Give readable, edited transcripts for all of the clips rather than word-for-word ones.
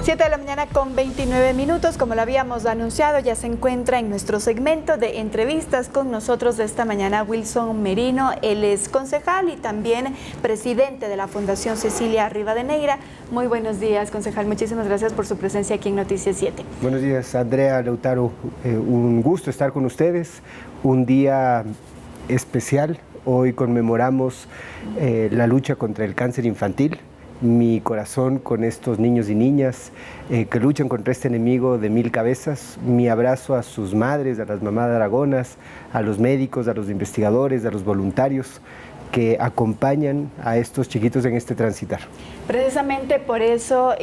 7 de la mañana con 29 minutos, como lo habíamos anunciado, ya se encuentra en nuestro segmento de entrevistas con nosotros de esta mañana Wilson Merino. Él es concejal y también presidente de la Fundación Cecilia Rivadeneira. Muy buenos días, concejal. Muchísimas gracias por su presencia aquí en Noticias 7. Buenos días, Andrea, Lautaro. Un gusto estar con ustedes. Un día especial. Hoy conmemoramos la lucha contra el cáncer infantil. Mi corazón con estos niños y niñas que luchan contra este enemigo de 1000 cabezas. Mi abrazo a sus madres, a las mamás aragonas, a los médicos, a los investigadores, a los voluntarios que acompañan a estos chiquitos en este transitar. Precisamente por eso,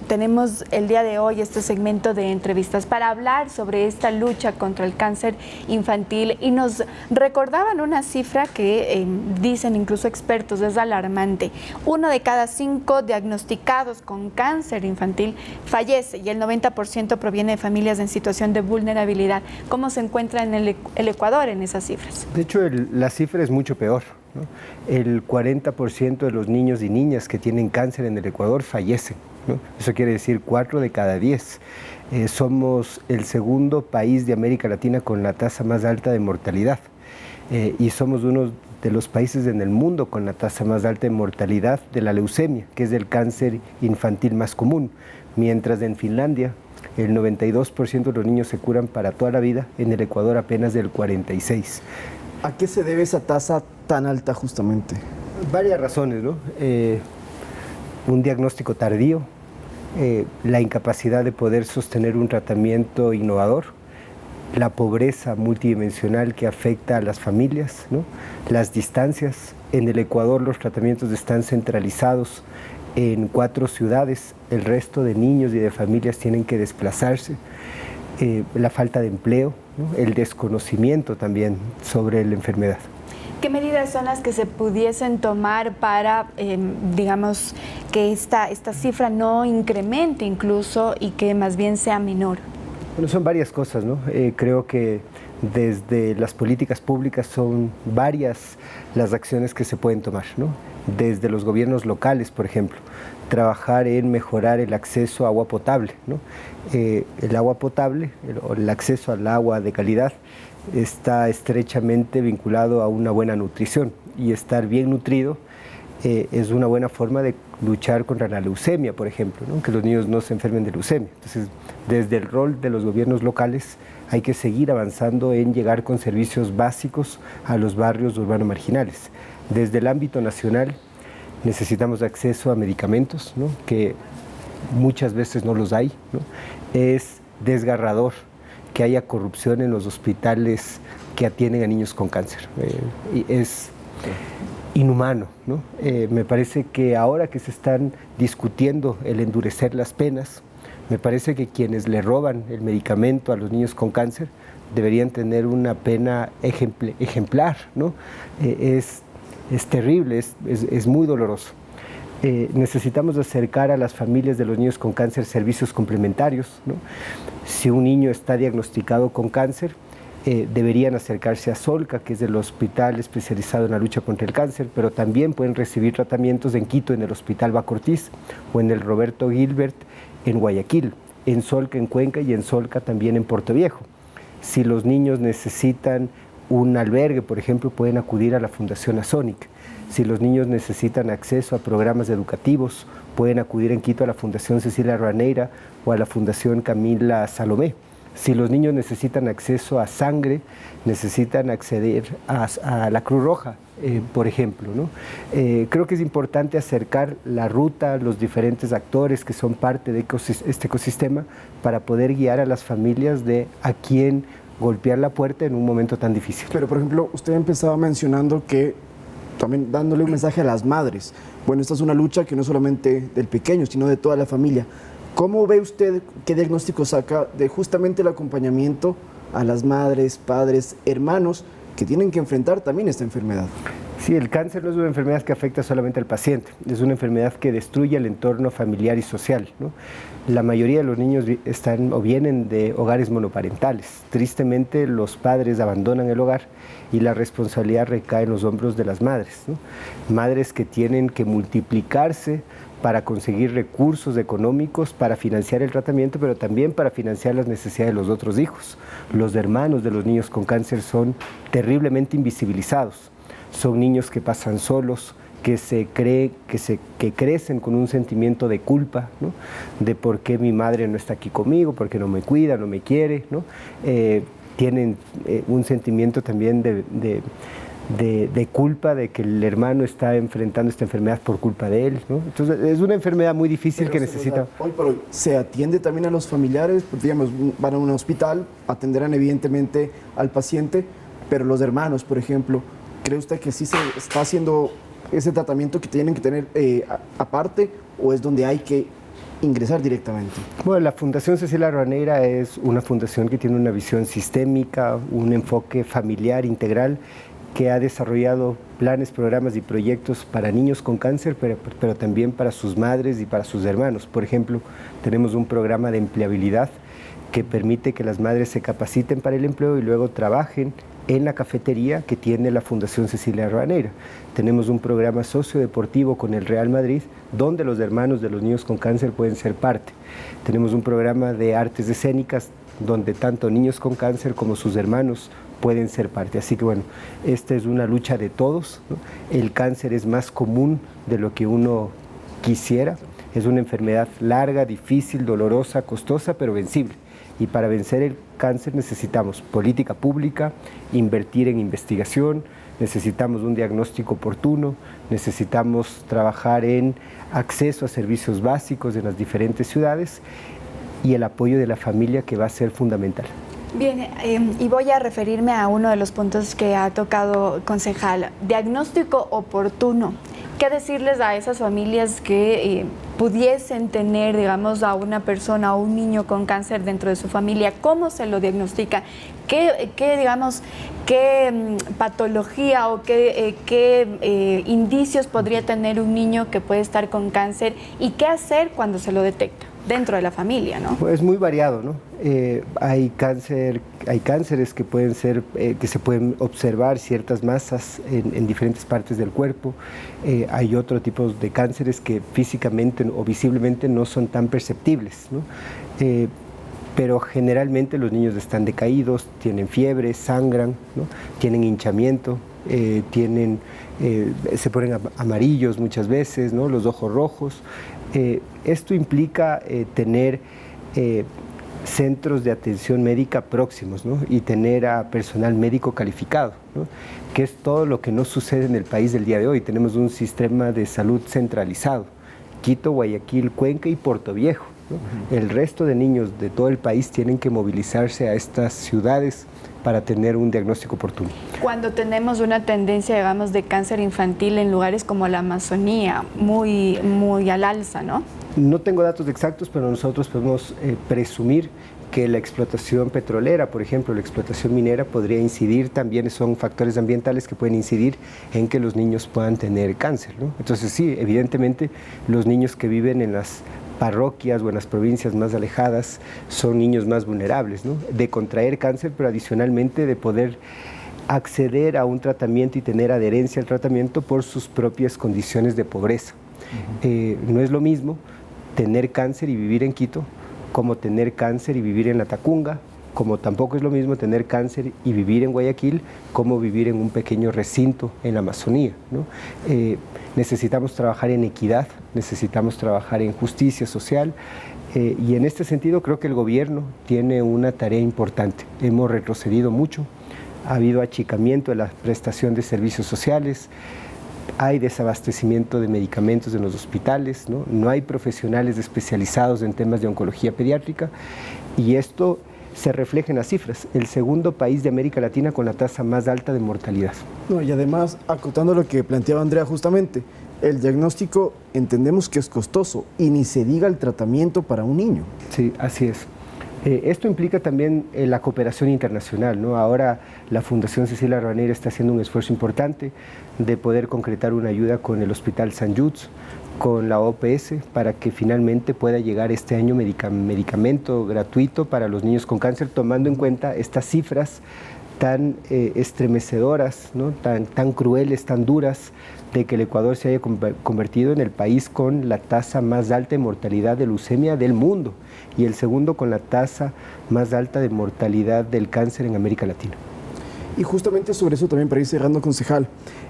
tenemos el día de hoy este segmento de entrevistas para hablar sobre esta lucha contra el cáncer infantil, y nos recordaban una cifra que dicen incluso expertos, es alarmante. 1 de cada 5 diagnosticados con cáncer infantil fallece y el 90% proviene de familias en situación de vulnerabilidad. ¿Cómo se encuentra en el Ecuador en esas cifras? De hecho, la cifra es mucho peor, ¿no? El 40% de los niños y niñas que tienen cáncer en el Ecuador fallecen, ¿no? Eso quiere decir 4 de cada 10. Somos el segundo país de América Latina con la tasa más alta de mortalidad y somos uno de los países en el mundo con la tasa más alta de mortalidad de la leucemia, que es el cáncer infantil más común, mientras en Finlandia el 92% de los niños se curan para toda la vida, en el Ecuador apenas del 46%. ¿A qué se debe esa tasa tan alta justamente? Varias razones, ¿no? Un diagnóstico tardío, la incapacidad de poder sostener un tratamiento innovador, la pobreza multidimensional que afecta a las familias, ¿no? Las distancias. En el Ecuador los tratamientos están centralizados en 4 ciudades, el resto de niños y de familias tienen que desplazarse. La falta de empleo, ¿no? El desconocimiento también sobre la enfermedad. ¿Qué medidas son las que se pudiesen tomar para, que esta cifra no incremente incluso y que más bien sea menor? Bueno, son varias cosas, ¿no? Creo que desde las políticas públicas son varias las acciones que se pueden tomar, ¿no? Desde los gobiernos locales, por ejemplo, trabajar en mejorar el acceso a agua potable, ¿no? El agua potable, el acceso al agua de calidad, está estrechamente vinculado a una buena nutrición, y estar bien nutrido es una buena forma de luchar contra la leucemia, por ejemplo, ¿no? Que los niños no se enfermen de leucemia. Entonces, desde el rol de los gobiernos locales hay que seguir avanzando en llegar con servicios básicos a los barrios urbanos marginales. Desde el ámbito nacional necesitamos acceso a medicamentos, ¿no? Que muchas veces no los hay, ¿no? Es desgarrador que haya corrupción en los hospitales que atienden a niños con cáncer. Es inhumano, ¿no? Me parece que ahora que se están discutiendo el endurecer las penas, me parece que quienes le roban el medicamento a los niños con cáncer deberían tener una pena ejemplar, ¿no? Es terrible, es muy doloroso. Necesitamos acercar a las familias de los niños con cáncer servicios complementarios, ¿no? Si un niño está diagnosticado con cáncer, deberían acercarse a Solca, que es el hospital especializado en la lucha contra el cáncer, pero también pueden recibir tratamientos en Quito, en el Hospital Baco Ortiz, o en el Roberto Gilbert, en Guayaquil, en Solca, en Cuenca, y en Solca también en Puerto Viejo. Si los niños necesitan un albergue, por ejemplo, pueden acudir a la Fundación Azonic. Si los niños necesitan acceso a programas educativos, pueden acudir en Quito a la Fundación Cecilia Rivadeneira o a la Fundación Camila Salomé. Si los niños necesitan acceso a sangre, necesitan acceder a la Cruz Roja, por ejemplo, ¿no? Creo que es importante acercar la ruta, los diferentes actores que son parte de este ecosistema, para poder guiar a las familias de a quién golpear la puerta en un momento tan difícil. Pero, por ejemplo, usted empezaba mencionando que también dándole un mensaje a las madres. Bueno, esta es una lucha que no solamente del pequeño, sino de toda la familia. ¿Cómo ve usted, qué diagnóstico saca de justamente el acompañamiento a las madres, padres, hermanos que tienen que enfrentar también esta enfermedad? Sí, el cáncer no es una enfermedad que afecta solamente al paciente, es una enfermedad que destruye el entorno familiar y social, ¿no? La mayoría de los niños están o vienen de hogares monoparentales. Tristemente, los padres abandonan el hogar y la responsabilidad recae en los hombros de las madres, ¿no? Madres que tienen que multiplicarse para conseguir recursos económicos para financiar el tratamiento, pero también para financiar las necesidades de los otros hijos. Los hermanos de los niños con cáncer son terriblemente invisibilizados. Son niños que pasan solos, que crecen con un sentimiento de culpa, ¿no? De por qué mi madre no está aquí conmigo, por qué no me cuida, no me quiere, ¿no? Tienen un sentimiento también de culpa, de que el hermano está enfrentando esta enfermedad por culpa de él, ¿no? Entonces es una enfermedad muy difícil. Pero que necesita... Hoy por hoy, ¿se atiende también a los familiares? Pues, digamos, van a un hospital, atenderán evidentemente al paciente, pero los hermanos, por ejemplo, ¿cree usted que sí se está haciendo ese tratamiento que tienen que tener aparte, o es donde hay que ingresar directamente? Bueno, la Fundación Cecilia Aroaneira es una fundación que tiene una visión sistémica, un enfoque familiar integral, que ha desarrollado planes, programas y proyectos para niños con cáncer, pero también para sus madres y para sus hermanos. Por ejemplo, tenemos un programa de empleabilidad que permite que las madres se capaciten para el empleo y luego trabajen en la cafetería que tiene la Fundación Cecilia Aroaneira. Tenemos un programa sociodeportivo con el Real Madrid, donde los hermanos de los niños con cáncer pueden ser parte. Tenemos un programa de artes escénicas, donde tanto niños con cáncer como sus hermanos pueden ser parte. Así que bueno, esta es una lucha de todos, ¿no? El cáncer es más común de lo que uno quisiera. Es una enfermedad larga, difícil, dolorosa, costosa, pero vencible. Y para vencer el cáncer necesitamos política pública, invertir en investigación, necesitamos un diagnóstico oportuno, necesitamos trabajar en acceso a servicios básicos en las diferentes ciudades y el apoyo de la familia, que va a ser fundamental. Bien, y voy a referirme a uno de los puntos que ha tocado, concejal, diagnóstico oportuno. ¿Qué decirles a esas familias que pudiesen tener, digamos, a una persona o un niño con cáncer dentro de su familia? ¿Cómo se lo diagnostica? ¿Qué patología o qué indicios podría tener un niño que puede estar con cáncer? ¿Y qué hacer cuando se lo detecta dentro de la familia, ¿no? Pues muy variado, ¿no? Hay cánceres que pueden ser, que se pueden observar ciertas masas en diferentes partes del cuerpo. Hay otro tipo de cánceres que físicamente o visiblemente no son tan perceptibles, ¿no? Pero generalmente los niños están decaídos, tienen fiebre, sangran, ¿no? Tienen hinchamiento, se ponen amarillos muchas veces, ¿no? Los ojos rojos. Esto implica tener centros de atención médica próximos, ¿no? Y tener a personal médico calificado, ¿no? Que es todo lo que no sucede en el país del día de hoy. Tenemos un sistema de salud centralizado: Quito, Guayaquil, Cuenca y Portoviejo, ¿no? El resto de niños de todo el país tienen que movilizarse a estas ciudades para tener un diagnóstico oportuno. Cuando tenemos una tendencia, digamos, de cáncer infantil en lugares como la Amazonía, muy al alza, ¿no? No tengo datos exactos, pero nosotros podemos presumir que la explotación petrolera, por ejemplo, la explotación minera, podría incidir también, son factores ambientales que pueden incidir en que los niños puedan tener cáncer, ¿no? Entonces sí, evidentemente los niños que viven en las parroquias o en las provincias más alejadas son niños más vulnerables, ¿no? De contraer cáncer, pero adicionalmente de poder acceder a un tratamiento y tener adherencia al tratamiento por sus propias condiciones de pobreza. No es lo mismo tener cáncer y vivir en Quito como tener cáncer y vivir en la Tacunga, como tampoco es lo mismo tener cáncer y vivir en Guayaquil como vivir en un pequeño recinto en la Amazonía, ¿no? Necesitamos trabajar en equidad, necesitamos trabajar en justicia social, y en este sentido creo que el gobierno tiene una tarea importante. Hemos retrocedido mucho, ha habido achicamiento de la prestación de servicios sociales, hay desabastecimiento de medicamentos en los hospitales, ¿no? No hay profesionales especializados en temas de oncología pediátrica, y esto se refleja en las cifras: el segundo país de América Latina con la tasa más alta de mortalidad. No, y además, acotando lo que planteaba Andrea justamente, el diagnóstico entendemos que es costoso, y ni se diga el tratamiento para un niño. Sí, así es. Esto implica también la cooperación internacional, ¿no? Ahora la Fundación Cecilia Aroaneira está haciendo un esfuerzo importante de poder concretar una ayuda con el Hospital Sant Just, con la OPS, para que finalmente pueda llegar este año medicamento gratuito para los niños con cáncer, tomando en cuenta estas cifras tan estremecedoras, ¿no? tan crueles, tan duras, de que el Ecuador se haya convertido en el país con la tasa más alta de mortalidad de leucemia del mundo y el segundo con la tasa más alta de mortalidad del cáncer en América Latina. Y justamente sobre eso también, para ir cerrando, concejal,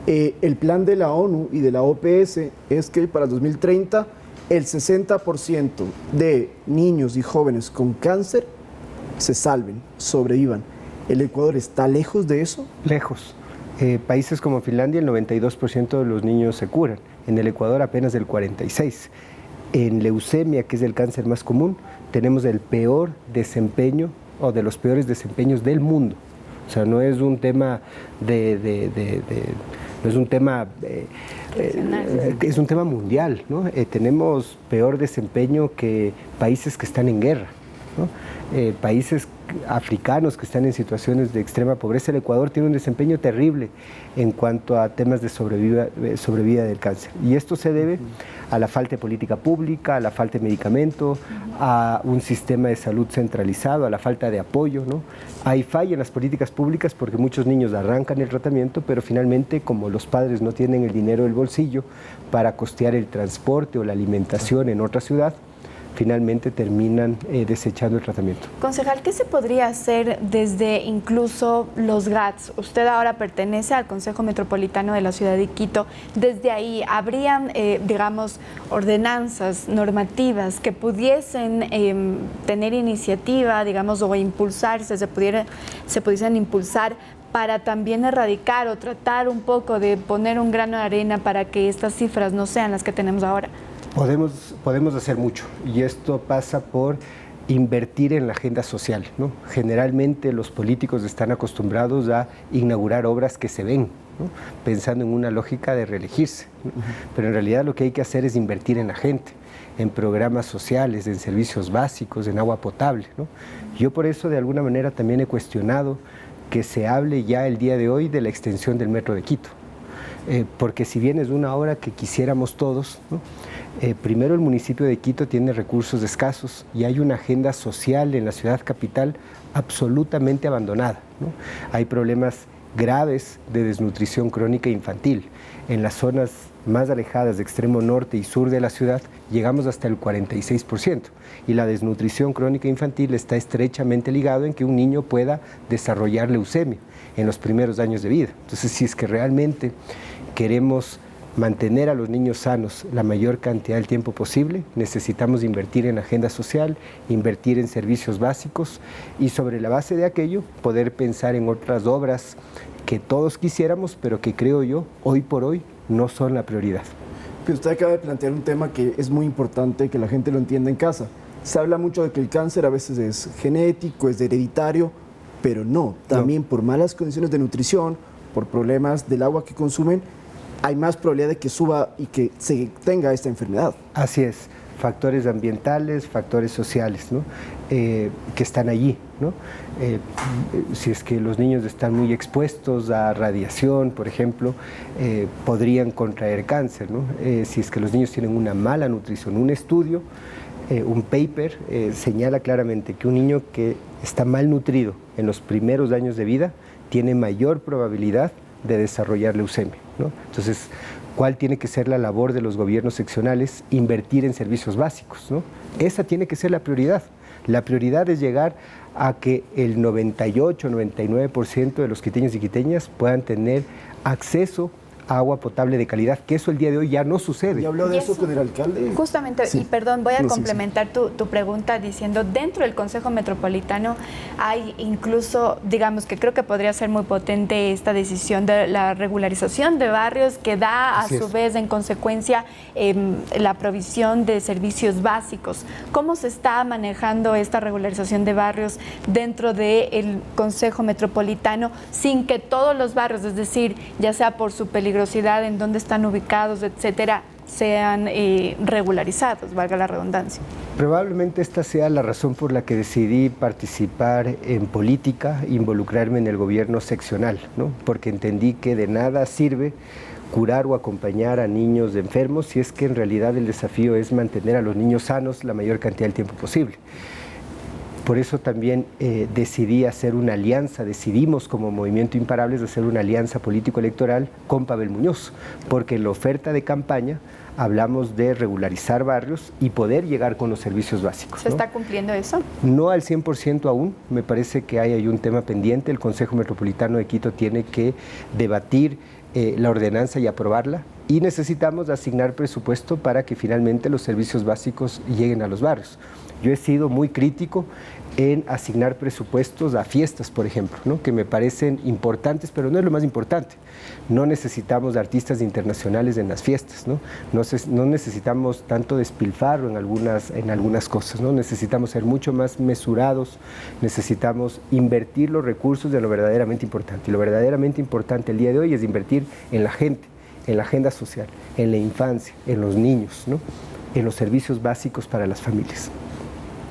el plan de la ONU y de la OPS es que para 2030 el 60% de niños y jóvenes con cáncer se salven, sobrevivan. ¿El Ecuador está lejos de eso? Lejos. Países como Finlandia, el 92% de los niños se curan. En el Ecuador apenas el 46%. En leucemia, que es el cáncer más común, tenemos el peor desempeño o de los peores desempeños del mundo. O sea, no es un tema no es un tema es un tema mundial, ¿no? Tenemos peor desempeño que países que están en guerra, ¿no? Países africanos que están en situaciones de extrema pobreza. El Ecuador tiene un desempeño terrible en cuanto a temas de sobrevida del cáncer. Y esto se debe a la falta de política pública, a la falta de medicamento, a un sistema de salud centralizado, a la falta de apoyo, ¿no? Hay falla en las políticas públicas porque muchos niños arrancan el tratamiento, pero finalmente, como los padres no tienen el dinero del bolsillo para costear el transporte o la alimentación en otra ciudad, finalmente terminan desechando el tratamiento. Concejal, ¿qué se podría hacer desde incluso los GATS? Usted ahora pertenece al Consejo Metropolitano de la Ciudad de Quito. Desde ahí, ¿habrían, digamos, ordenanzas normativas que pudiesen tener iniciativa, digamos, o impulsarse, se pudiesen impulsar para también erradicar o tratar un poco de poner un grano de arena para que estas cifras no sean las que tenemos ahora? Podemos hacer mucho, y esto pasa por invertir en la agenda social, ¿no? Generalmente los políticos están acostumbrados a inaugurar obras que se ven, ¿no? Pensando en una lógica de reelegirse, ¿no? Pero en realidad lo que hay que hacer es invertir en la gente, en programas sociales, en servicios básicos, en agua potable, ¿no? Yo por eso de alguna manera también he cuestionado que se hable ya el día de hoy de la extensión del Metro de Quito. Porque si bien es una obra que quisiéramos todos, ¿no? Primero el municipio de Quito tiene recursos escasos y hay una agenda social en la ciudad capital absolutamente abandonada, ¿no? Hay problemas graves de desnutrición crónica infantil. En las zonas más alejadas de extremo norte y sur de la ciudad llegamos hasta el 46%, y la desnutrición crónica infantil está estrechamente ligado en que un niño pueda desarrollar leucemia en los primeros años de vida. Entonces, si es que realmente queremos mantener a los niños sanos la mayor cantidad del tiempo posible, necesitamos invertir en agenda social, invertir en servicios básicos y sobre la base de aquello poder pensar en otras obras que todos quisiéramos, pero que creo yo, hoy por hoy, no son la prioridad. Pero usted acaba de plantear un tema que es muy importante que la gente lo entienda en casa. Se habla mucho de que el cáncer a veces es genético, es hereditario, pero no. También por malas condiciones de nutrición, por problemas del agua que consumen, hay más probabilidad de que suba y que se tenga esta enfermedad. Así es, factores ambientales, factores sociales, ¿no? Que están allí, ¿no? Si es que los niños están muy expuestos a radiación, por ejemplo, podrían contraer cáncer, ¿no? Si es que los niños tienen una mala nutrición. Un estudio, un paper, señala claramente que un niño que está mal nutrido en los primeros años de vida tiene mayor probabilidad de desarrollar leucemia, ¿no? Entonces, ¿cuál tiene que ser la labor de los gobiernos seccionales? Invertir en servicios básicos, ¿no? Esa tiene que ser la prioridad. La prioridad es llegar a que el 98-99% de los quiteños y quiteñas puedan tener acceso agua potable de calidad, que eso el día de hoy ya no sucede. ¿Y habló de eso con el alcalde? Justamente, sí. Y perdón, voy a complementar tu pregunta diciendo, dentro del Consejo Metropolitano hay incluso, digamos que creo que podría ser muy potente esta decisión de la regularización de barrios que da a su vez en consecuencia la provisión de servicios básicos. ¿Cómo se está manejando esta regularización de barrios dentro del Consejo Metropolitano sin que todos los barrios, es decir, ya sea por su peligrosidad, en dónde están ubicados, etcétera, sean regularizados, valga la redundancia? Probablemente esta sea la razón por la que decidí participar en política, involucrarme en el gobierno seccional, ¿no? Porque entendí que de nada sirve curar o acompañar a niños enfermos si es que en realidad el desafío es mantener a los niños sanos la mayor cantidad del tiempo posible. Por eso también decidí hacer una alianza, decidimos como Movimiento Imparables hacer una alianza político-electoral con Pavel Muñoz, porque en la oferta de campaña hablamos de regularizar barrios y poder llegar con los servicios básicos. ¿Se está cumpliendo eso? No al 100% aún, me parece que hay un tema pendiente. El Consejo Metropolitano de Quito tiene que debatir la ordenanza y aprobarla, y necesitamos asignar presupuesto para que finalmente los servicios básicos lleguen a los barrios. Yo he sido muy crítico en asignar presupuestos a fiestas, por ejemplo, ¿no? Que me parecen importantes, pero no es lo más importante. No necesitamos artistas internacionales en las fiestas, ¿no? No necesitamos tanto despilfarro en algunas cosas, ¿no? Necesitamos ser mucho más mesurados, necesitamos invertir los recursos de lo verdaderamente importante. Y lo verdaderamente importante el día de hoy es invertir en la gente, en la agenda social, en la infancia, en los niños, ¿no? En los servicios básicos para las familias.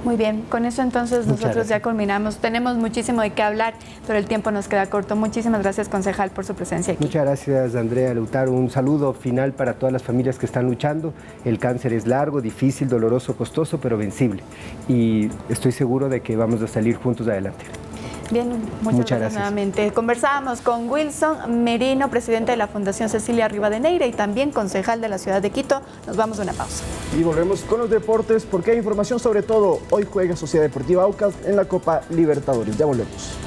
Muy bien, con eso entonces nosotros ya culminamos. Tenemos muchísimo de qué hablar, pero el tiempo nos queda corto. Muchísimas gracias, concejal, por su presencia aquí. Muchas gracias, Andrea Lautaro. Un saludo final para todas las familias que están luchando. El cáncer es largo, difícil, doloroso, costoso, pero vencible. Y estoy seguro de que vamos a salir juntos adelante. Bien, muchas gracias nuevamente. Conversábamos con Wilson Merino, presidente de la Fundación Cecilia Rivadeneira y también concejal de la ciudad de Quito. Nos vamos a una pausa. Y volvemos con los deportes porque hay información sobre todo. Hoy juega Sociedad Deportiva Aucas en la Copa Libertadores. Ya volvemos.